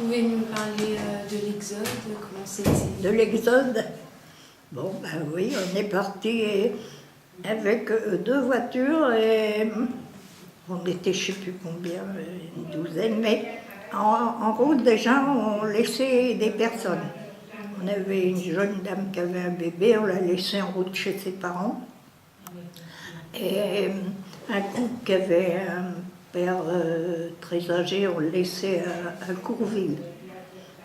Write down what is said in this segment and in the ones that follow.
pouvez nous parler de l'Exode, comment c'était? De l'Exode? Bon, ben oui, on est parti avec 2 voitures et on était je ne sais plus combien, une douzaine, mais en route déjà on laissait des personnes. On avait une jeune dame qui avait un bébé, on l'a laissée en route chez ses parents. Et un couple qui avait un père très âgé, on le laissait à Courville.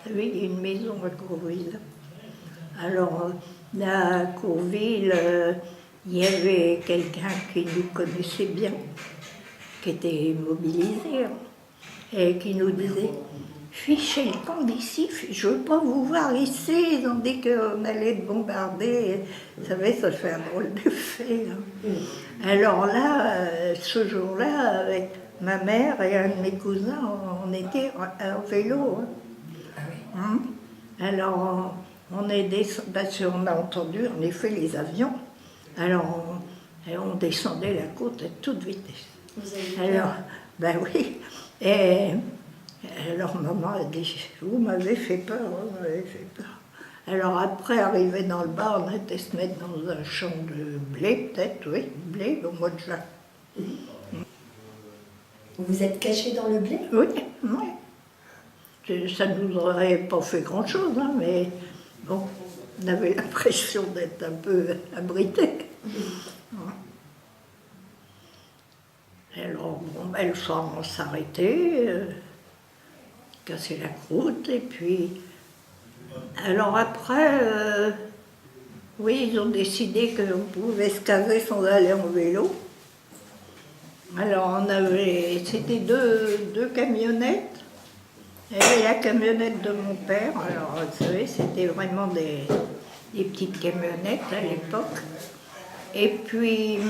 Vous savez, il y a une maison à Courville. Alors, là, à Courville, il y avait quelqu'un qui nous connaissait bien, qui était mobilisé, et qui nous disait « Fichez le camp d'ici, je ne veux pas vous voir ici. » Ils ont dit qu'on allait être bombardés. Vous savez, ça fait un drôle d'effet. Alors là, ce jour-là, avec ma mère et un de mes cousins, on était en vélo. Alors, on est descendu, parce qu'on a entendu en effet les avions. Alors, on descendait la côte à toute vitesse. Alors, ben oui. Et alors, maman a dit, vous m'avez fait peur, vous m'avez fait peur. Alors après, arrivé dans le bar, on était se mettre dans un champ de blé, peut-être, oui, blé, au mois de juin. Vous vous êtes caché dans le blé? Oui, oui. Ça ne nous aurait pas fait grand-chose, hein, mais bon, on avait l'impression d'être un peu abrité. Alors, bon, ben, le soir, on s'arrêtait, casser la croûte, et puis... Alors après, oui, ils ont décidé qu'on pouvait se caser sans aller en vélo. Alors, c'était deux camionnettes. Il y avait la camionnette de mon père, alors vous savez, c'était vraiment des petites camionnettes à l'époque. Et puis,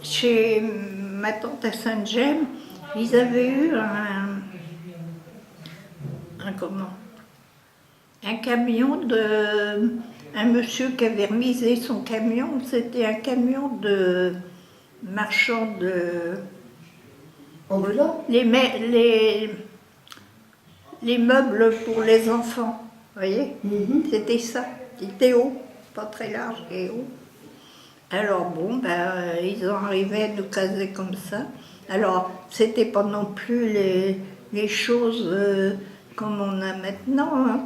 chez ma tante à Sainte-Gemme, ils avaient eu un camion un monsieur qui avait remisé son camion, c'était un camion de marchand de... Ambulant? Les meubles pour les enfants, vous voyez, c'était ça. Il était haut, pas très large et haut. Alors bon, ben, ils ont arrivé à nous caser comme ça. Alors, c'était pas non plus les choses comme on a maintenant. Hein.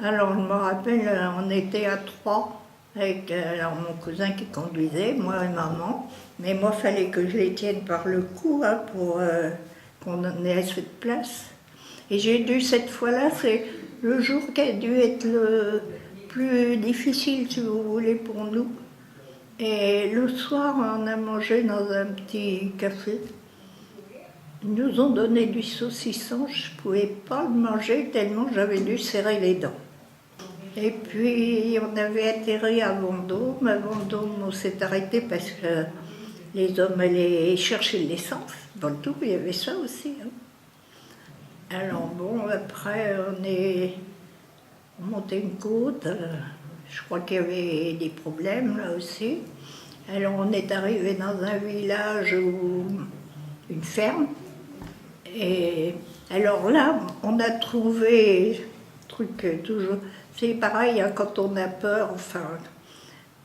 Alors, je me rappelle, on était à 3 avec alors, mon cousin qui conduisait, moi et maman. Mais moi, il fallait que je les tienne par le cou hein, pour qu'on ait assez de place. Et j'ai dû, cette fois-là, c'est le jour qui a dû être le plus difficile, si vous voulez, pour nous. Et le soir, on a mangé dans un petit café. Ils nous ont donné du saucisson, je ne pouvais pas le manger tellement j'avais dû serrer les dents. Et puis, on avait atterri à Vendôme. À Vendôme, on s'est arrêté parce que les hommes allaient chercher de l'essence. Dans le tout, il y avait ça aussi. Hein. Alors bon, après, on est monté une côte. Je crois qu'il y avait des problèmes là aussi. Alors on est arrivé dans un village où une ferme. Et alors là, on a trouvé truc toujours. C'est pareil hein, quand on a peur. Enfin,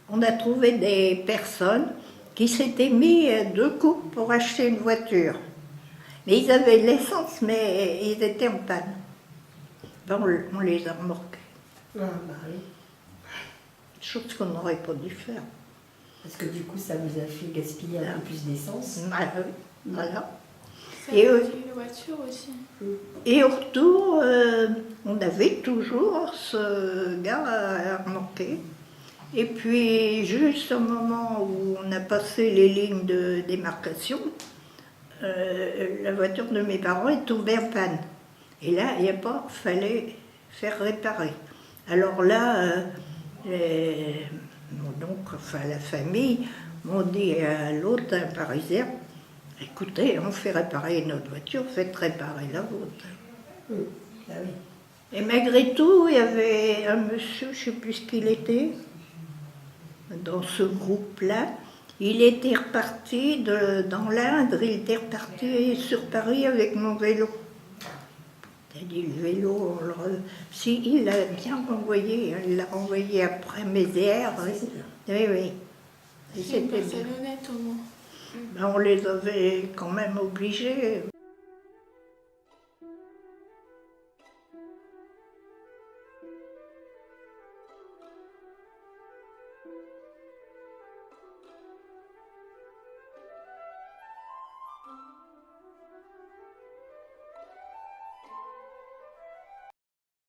on a trouvé des personnes qui s'étaient mis 2 couples pour acheter une voiture. Mais ils avaient de l'essence, mais ils étaient en panne. Ben, on les a remorqués. Ah, bah oui. Chose qu'on n'aurait pas dû faire. Parce que du coup, ça vous a fait gaspiller un peu plus d'essence. Ah, oui, voilà. Ça Et, a été une voiture aussi. Et au retour, on avait toujours ce gars à remorquer. Et puis, juste au moment où on a passé les lignes de démarcation, la voiture de mes parents est tombée en panne. Et là, il fallait faire réparer. Alors là, la famille m'ont dit à l'autre, un Parisien, écoutez, on fait réparer notre voiture, faites réparer la vôtre. Ah oui. Et malgré tout, il y avait un monsieur, je ne sais plus ce qu'il était, dans ce groupe-là. Il était reparti dans l'Indre, il était reparti sur Paris avec mon vélo. Il a dit le vélo, si, il l'a bien renvoyé, hein, il l'a renvoyé après Mézières. Ça, Oui, c'est bien. oui. Et C'est une c'était personne bien. honnête au moins. Ben, on les avait quand même obligés.